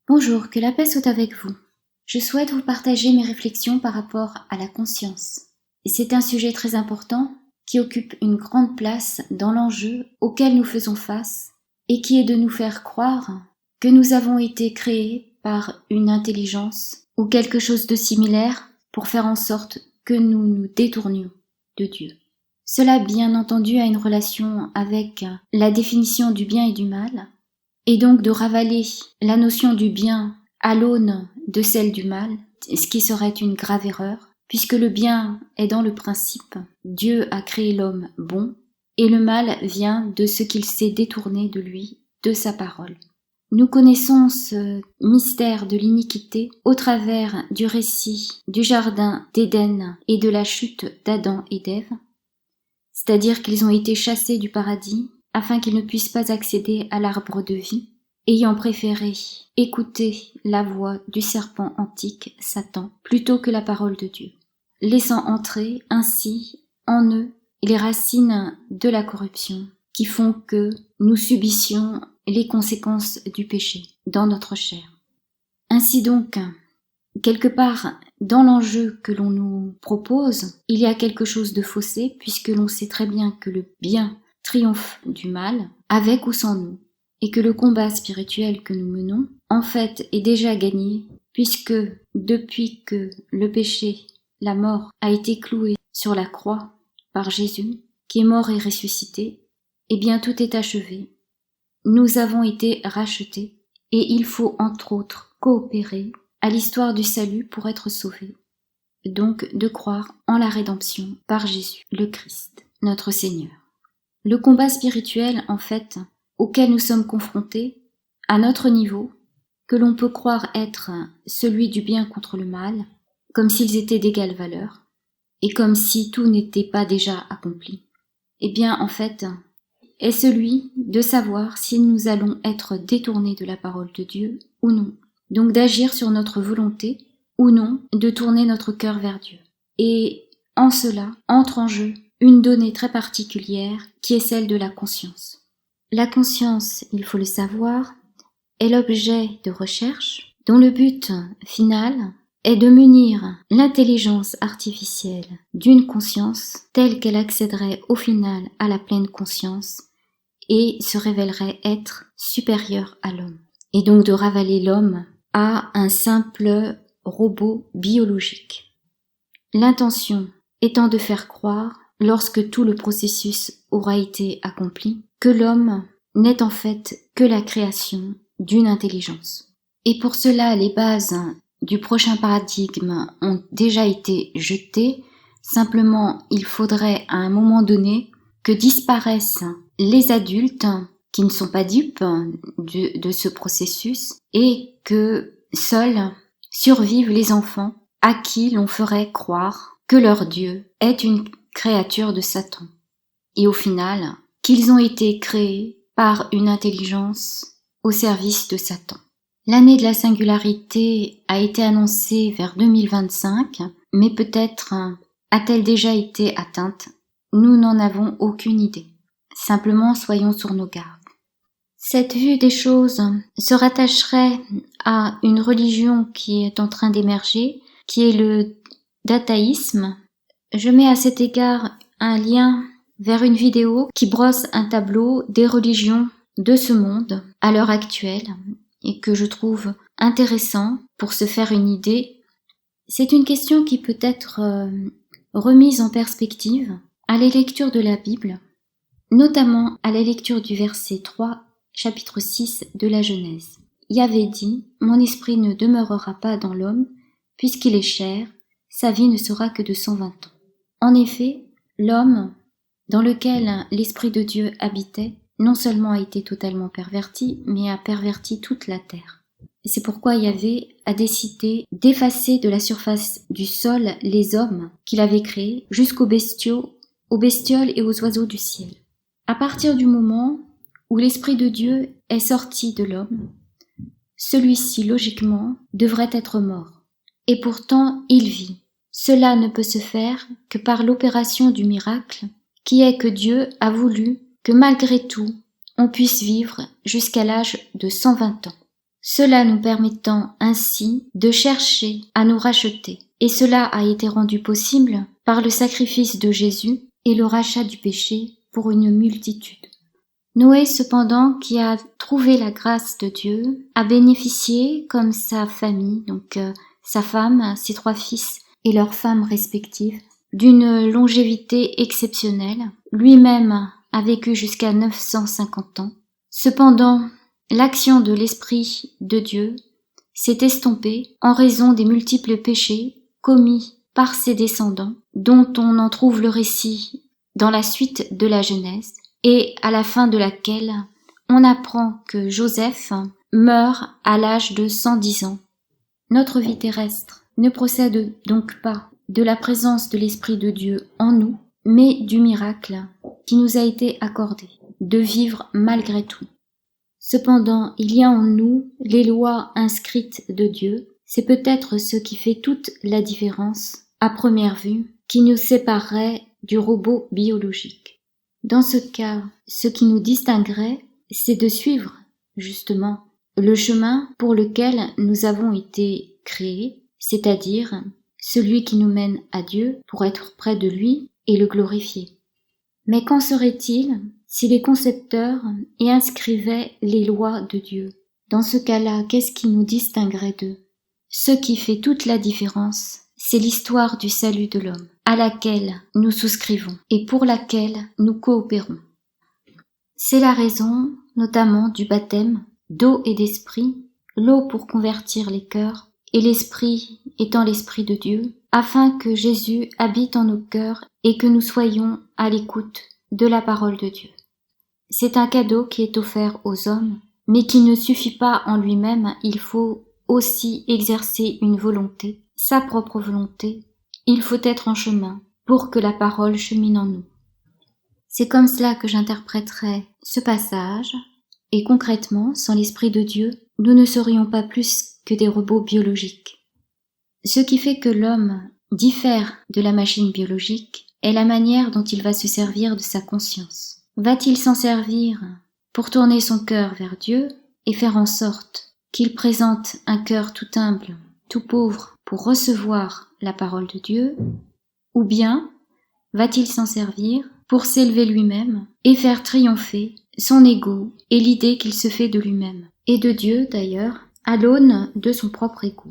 Bonjour, que la paix soit avec vous. Je souhaite vous partager mes réflexions par rapport à la conscience. Et c'est un sujet très important qui occupe une grande place dans l'enjeu auquel nous faisons face et qui est de nous faire croire que nous avons été créés par une intelligence ou quelque chose de similaire pour faire en sorte que nous nous détournions de Dieu. Cela, bien entendu, a une relation avec la définition du bien et du mal, et donc de ravaler la notion du bien à l'aune de celle du mal, ce qui serait une grave erreur, puisque le bien est dans le principe. Dieu a créé l'homme bon, et le mal vient de ce qu'il s'est détourné de lui, de sa parole. Nous connaissons ce mystère de l'iniquité au travers du récit du jardin d'Éden et de la chute d'Adam et d'Ève, c'est-à-dire qu'ils ont été chassés du paradis afin qu'ils ne puissent pas accéder à l'arbre de vie, ayant préféré écouter la voix du serpent antique, Satan, plutôt que la parole de Dieu, laissant entrer ainsi en eux les racines de la corruption qui font que nous subissions les conséquences du péché dans notre chair. Ainsi donc, quelque part, dans l'enjeu que l'on nous propose, il y a quelque chose de faussé, puisque l'on sait très bien que le bien triomphe du mal, avec ou sans nous, et que le combat spirituel que nous menons, en fait, est déjà gagné, puisque depuis que le péché, la mort, a été cloué sur la croix par Jésus, qui est mort et ressuscité, eh bien tout est achevé. Nous avons été rachetés, et il faut entre autres coopérer à l'histoire du salut pour être sauvés, donc de croire en la rédemption par Jésus, le Christ, notre Seigneur. Le combat spirituel, en fait, auquel nous sommes confrontés, à notre niveau, que l'on peut croire être celui du bien contre le mal, comme s'ils étaient d'égale valeur, et comme si tout n'était pas déjà accompli, eh bien, en fait, est celui de savoir si nous allons être détournés de la parole de Dieu ou non. Donc d'agir sur notre volonté ou non, de tourner notre cœur vers Dieu. Et en cela entre en jeu une donnée très particulière qui est celle de la conscience. La conscience, il faut le savoir, est l'objet de recherche dont le but final est de munir l'intelligence artificielle d'une conscience telle qu'elle accéderait au final à la pleine conscience et se révélerait être supérieure à l'homme. Et donc de ravaler l'homme à un simple robot biologique. L'intention étant de faire croire, lorsque tout le processus aura été accompli, que l'homme n'est en fait que la création d'une intelligence. Et pour cela, les bases du prochain paradigme ont déjà été jetées. Simplement, il faudrait à un moment donné que disparaissent les adultes qui ne sont pas dupes de ce processus et que seuls survivent les enfants à qui l'on ferait croire que leur Dieu est une créature de Satan et au final qu'ils ont été créés par une intelligence au service de Satan. L'année de la singularité a été annoncée vers 2025, mais peut-être a-t-elle déjà été atteinte? Nous n'en avons aucune idée. Simplement, soyons sur nos gardes. Cette vue des choses se rattacherait à une religion qui est en train d'émerger, qui est le dataïsme. Je mets à cet égard un lien vers une vidéo qui brosse un tableau des religions de ce monde à l'heure actuelle et que je trouve intéressant pour se faire une idée. C'est une question qui peut être remise en perspective à la lecture de la Bible, notamment à la lecture du verset 3, chapitre 6 de la Genèse. Yahvé dit « Mon esprit ne demeurera pas dans l'homme, puisqu'il est chair, sa vie ne sera que de 120 ans. » En effet, l'homme, dans lequel l'Esprit de Dieu habitait, non seulement a été totalement perverti, mais a perverti toute la terre. Et c'est pourquoi Yahvé a décidé d'effacer de la surface du sol les hommes qu'il avait créés, jusqu'aux bestiaux, aux bestioles et aux oiseaux du ciel. À partir du moment où l'Esprit de Dieu est sorti de l'homme, celui-ci, logiquement, devrait être mort. Et pourtant, il vit. Cela ne peut se faire que par l'opération du miracle, qui est que Dieu a voulu que malgré tout, on puisse vivre jusqu'à l'âge de 120 ans. cela nous permettant ainsi de chercher à nous racheter. Et cela a été rendu possible par le sacrifice de Jésus et le rachat du péché pour une multitude. Noé, cependant, qui a trouvé la grâce de Dieu, a bénéficié, comme sa famille, donc sa femme, ses 3 fils et leurs femmes respectives, d'une longévité exceptionnelle. Lui-même a vécu jusqu'à 950 ans. Cependant, l'action de l'Esprit de Dieu s'est estompée en raison des multiples péchés commis par ses descendants, dont on en trouve le récit dans la suite de la Genèse, et à la fin de laquelle on apprend que Joseph meurt à l'âge de 110 ans. Notre vie terrestre ne procède donc pas de la présence de l'Esprit de Dieu en nous, mais du miracle qui nous a été accordé, de vivre malgré tout. Cependant, il y a en nous les lois inscrites de Dieu. C'est peut-être ce qui fait toute la différence, à première vue, qui nous séparerait du robot biologique. Dans ce cas, ce qui nous distinguerait, c'est de suivre, justement, le chemin pour lequel nous avons été créés, c'est-à-dire celui qui nous mène à Dieu pour être près de lui et le glorifier. Mais qu'en serait-il si les concepteurs y inscrivaient les lois de Dieu? Dans ce cas-là, qu'est-ce qui nous distinguerait d'eux? Ce qui fait toute la différence, c'est l'histoire du salut de l'homme, à laquelle nous souscrivons et pour laquelle nous coopérons. C'est la raison, notamment, du baptême d'eau et d'esprit, l'eau pour convertir les cœurs, et l'esprit étant l'esprit de Dieu, afin que Jésus habite en nos cœurs et que nous soyons à l'écoute de la parole de Dieu. C'est un cadeau qui est offert aux hommes, mais qui ne suffit pas en lui-même, il faut aussi exercer une volonté, sa propre volonté. Il faut être en chemin pour que la parole chemine en nous. C'est comme cela que j'interpréterai ce passage, et concrètement, sans l'Esprit de Dieu, nous ne serions pas plus que des robots biologiques. Ce qui fait que l'homme diffère de la machine biologique est la manière dont il va se servir de sa conscience. Va-t-il s'en servir pour tourner son cœur vers Dieu et faire en sorte qu'il présente un cœur tout humble, tout pauvre pour recevoir la parole de Dieu, ou bien va-t-il s'en servir pour s'élever lui-même et faire triompher son ego et l'idée qu'il se fait de lui-même, et de Dieu d'ailleurs, à l'aune de son propre ego.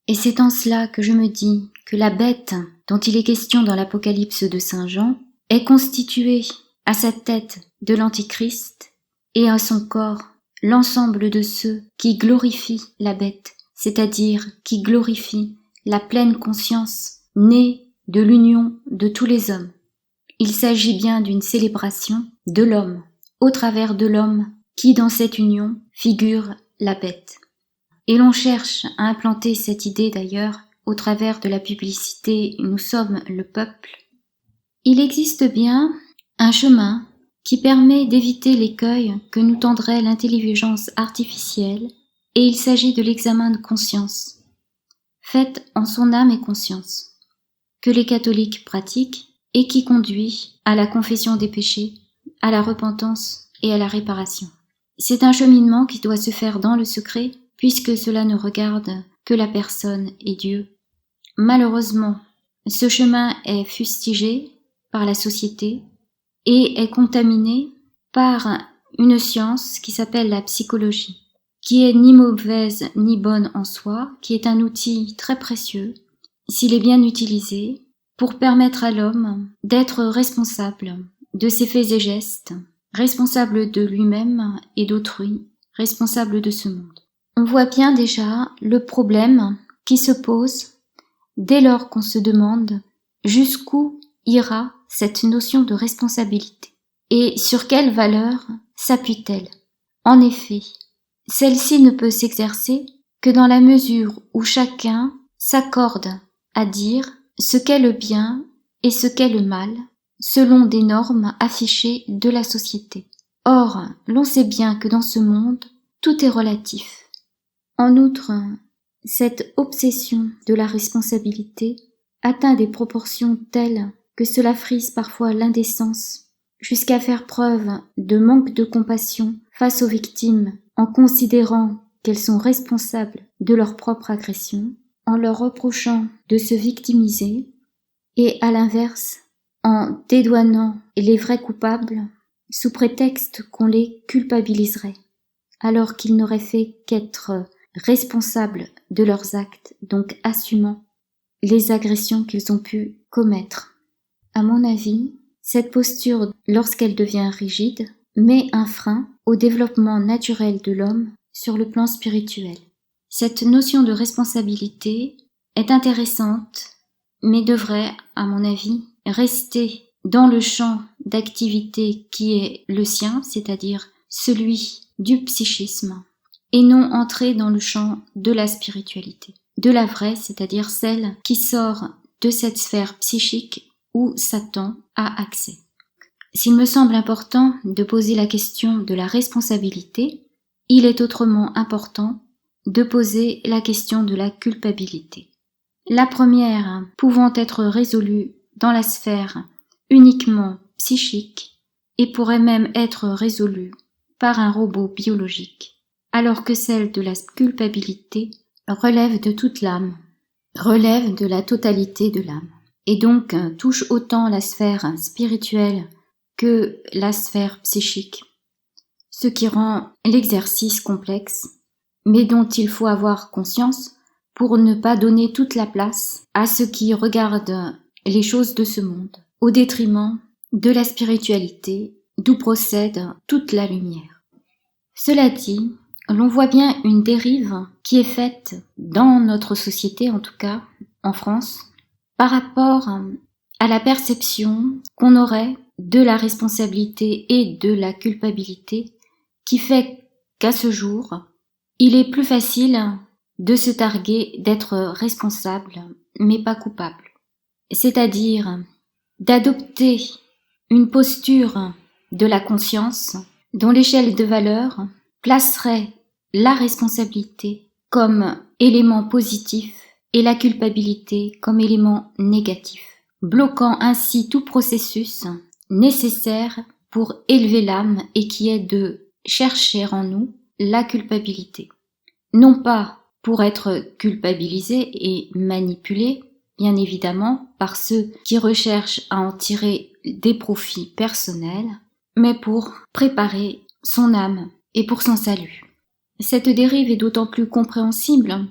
Et c'est en cela que je me dis que la bête dont il est question dans l'Apocalypse de Saint Jean est constituée à sa tête de l'Antichrist et à son corps l'ensemble de ceux qui glorifient la bête, c'est-à-dire qui glorifient la pleine conscience née de l'union de tous les hommes. Il s'agit bien d'une célébration de l'homme, au travers de l'homme qui, dans cette union, figure la bête. Et l'on cherche à implanter cette idée d'ailleurs au travers de la publicité « Nous sommes le peuple ». Il existe bien un chemin qui permet d'éviter l'écueil que nous tendrait l'intelligence artificielle, et il s'agit de l'examen de conscience, fait en son âme et conscience, que les catholiques pratiquent et qui conduit à la confession des péchés, à la repentance et à la réparation. C'est un cheminement qui doit se faire dans le secret, puisque cela ne regarde que la personne et Dieu. Malheureusement, ce chemin est fustigé par la société et est contaminé par une science qui s'appelle la psychologie, qui est ni mauvaise ni bonne en soi, qui est un outil très précieux, s'il est bien utilisé, pour permettre à l'homme d'être responsable de ses faits et gestes, responsable de lui-même et d'autrui, responsable de ce monde. On voit bien déjà le problème qui se pose dès lors qu'on se demande jusqu'où ira cette notion de responsabilité et sur quelle valeur s'appuie-t-elle. En effet, celle-ci ne peut s'exercer que dans la mesure où chacun s'accorde à dire ce qu'est le bien et ce qu'est le mal, selon des normes affichées de la société. Or, l'on sait bien que dans ce monde, tout est relatif. En outre, cette obsession de la responsabilité atteint des proportions telles que cela frise parfois l'indécence, jusqu'à faire preuve de manque de compassion face aux victimes, en considérant qu'elles sont responsables de leur propre agression, en leur reprochant de se victimiser, et à l'inverse, en dédouanant les vrais coupables sous prétexte qu'on les culpabiliserait, alors qu'ils n'auraient fait qu'être responsables de leurs actes, donc assumant les agressions qu'ils ont pu commettre. À mon avis, cette posture, lorsqu'elle devient rigide, met un frein au développement naturel de l'homme sur le plan spirituel. Cette notion de responsabilité est intéressante, mais devrait, à mon avis, rester dans le champ d'activité qui est le sien, c'est-à-dire celui du psychisme, et non entrer dans le champ de la spiritualité, de la vraie, c'est-à-dire celle qui sort de cette sphère psychique où Satan a accès. S'il me semble important de poser la question de la responsabilité, il est autrement important de poser la question de la culpabilité. La première pouvant être résolue dans la sphère uniquement psychique et pourrait même être résolue par un robot biologique, alors que celle de la culpabilité relève de toute l'âme, relève de la totalité de l'âme, et donc touche autant la sphère spirituelle que la sphère psychique, ce qui rend l'exercice complexe, mais dont il faut avoir conscience pour ne pas donner toute la place à ce qui regarde les choses de ce monde, au détriment de la spiritualité d'où procède toute la lumière. Cela dit, l'on voit bien une dérive qui est faite dans notre société, en tout cas en France, par rapport à la perception qu'on aurait de la responsabilité et de la culpabilité, qui fait qu'à ce jour, il est plus facile de se targuer d'être responsable, mais pas coupable. C'est-à-dire d'adopter une posture de la conscience dont l'échelle de valeur placerait la responsabilité comme élément positif et la culpabilité comme élément négatif, bloquant ainsi tout processus nécessaire pour élever l'âme et qui est de chercher en nous la culpabilité. Non pas pour être culpabilisé et manipulé, bien évidemment, par ceux qui recherchent à en tirer des profits personnels, mais pour préparer son âme et pour son salut. Cette dérive est d'autant plus compréhensible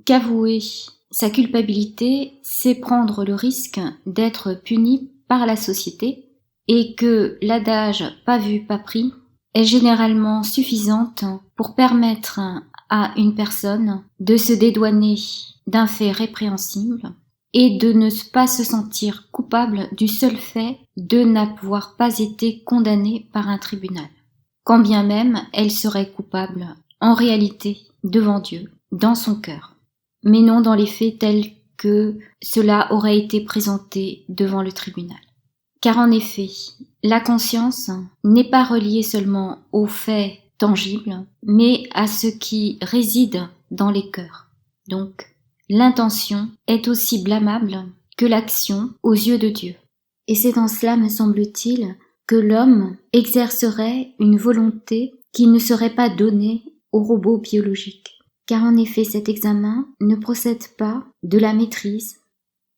qu'avouer sa culpabilité, c'est prendre le risque d'être puni par la société et que l'adage « pas vu, pas pris » est généralement suffisante pour permettre à une personne de se dédouaner d'un fait répréhensible et de ne pas se sentir coupable du seul fait de n'avoir pas été condamnée par un tribunal, quand bien même elle serait coupable en réalité devant Dieu, dans son cœur, mais non dans les faits tels que cela aurait été présenté devant le tribunal. Car en effet, la conscience n'est pas reliée seulement aux faits tangibles, mais à ce qui réside dans les cœurs. Donc, l'intention est aussi blâmable que l'action aux yeux de Dieu. Et c'est dans cela, me semble-t-il, que l'homme exercerait une volonté qui ne serait pas donnée au robot biologique. Car en effet, cet examen ne procède pas de la maîtrise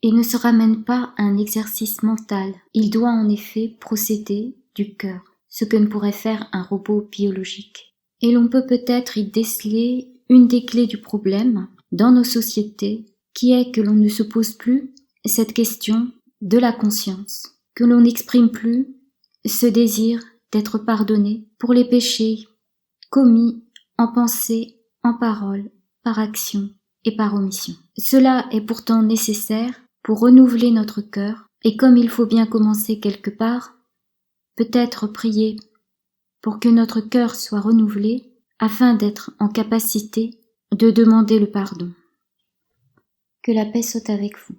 et ne se ramène pas à un exercice mental. Il doit en effet procéder du cœur, ce que ne pourrait faire un robot biologique. Et l'on peut peut-être y déceler une des clés du problème dans nos sociétés, qui est que l'on ne se pose plus cette question de la conscience, que l'on n'exprime plus ce désir d'être pardonné pour les péchés commis en pensée, en parole, par action et par omission. Cela est pourtant nécessaire pour renouveler notre cœur, et comme il faut bien commencer quelque part, peut-être prier pour que notre cœur soit renouvelé afin d'être en capacité de demander le pardon. Que la paix soit avec vous.